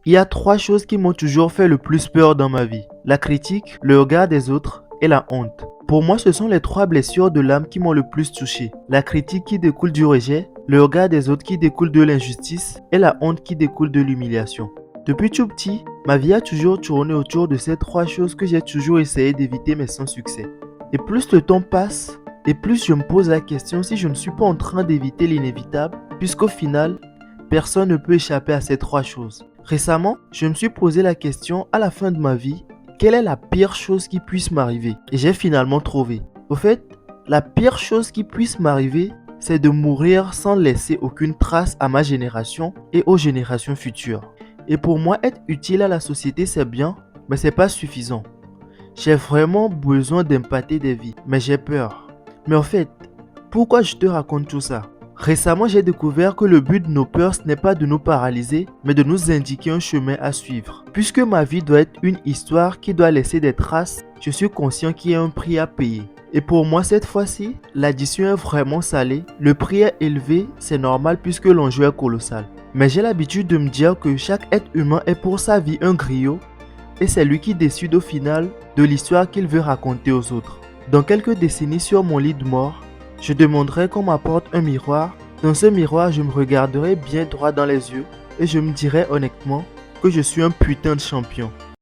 Il y a trois choses qui m'ont toujours fait le plus peur dans ma vie. La critique, le regard des autres et la honte. Pour moi, ce sont les trois blessures de l'âme qui m'ont le plus touché. La critique qui découle du rejet, le regard des autres qui découle de l'injustice et la honte qui découle de l'humiliation. Depuis tout petit, ma vie a toujours tourné autour de ces trois choses que j'ai toujours essayé d'éviter mais sans succès. Et plus le temps passe, et plus je me pose la question si je ne suis pas en train d'éviter l'inévitable, puisqu'au final, personne ne peut échapper à ces trois choses. Récemment, je me suis posé la question à la fin de ma vie, quelle est la pire chose qui puisse m'arriver? Et j'ai finalement trouvé. Au fait, la pire chose qui puisse m'arriver, c'est de mourir sans laisser aucune trace à ma génération et aux générations futures. Et pour moi, être utile à la société, c'est bien, mais c'est pas suffisant. J'ai vraiment besoin d'impacter des vies, mais j'ai peur. Mais en fait, pourquoi je te raconte tout ça? Récemment, j'ai découvert que le but de nos peurs, ce n'est pas de nous paralyser, mais de nous indiquer un chemin à suivre. Puisque ma vie doit être une histoire qui doit laisser des traces, je suis conscient qu'il y a un prix à payer. Et pour moi, cette fois-ci, l'addition est vraiment salée. Le prix est élevé, c'est normal puisque l'enjeu est colossal. Mais j'ai l'habitude de me dire que chaque être humain est pour sa vie un griot, et c'est lui qui décide au final de l'histoire qu'il veut raconter aux autres. Dans quelques décennies sur mon lit de mort, je demanderai qu'on m'apporte un miroir. Dans ce miroir, je me regarderai bien droit dans les yeux et je me dirai honnêtement que je suis un putain de champion.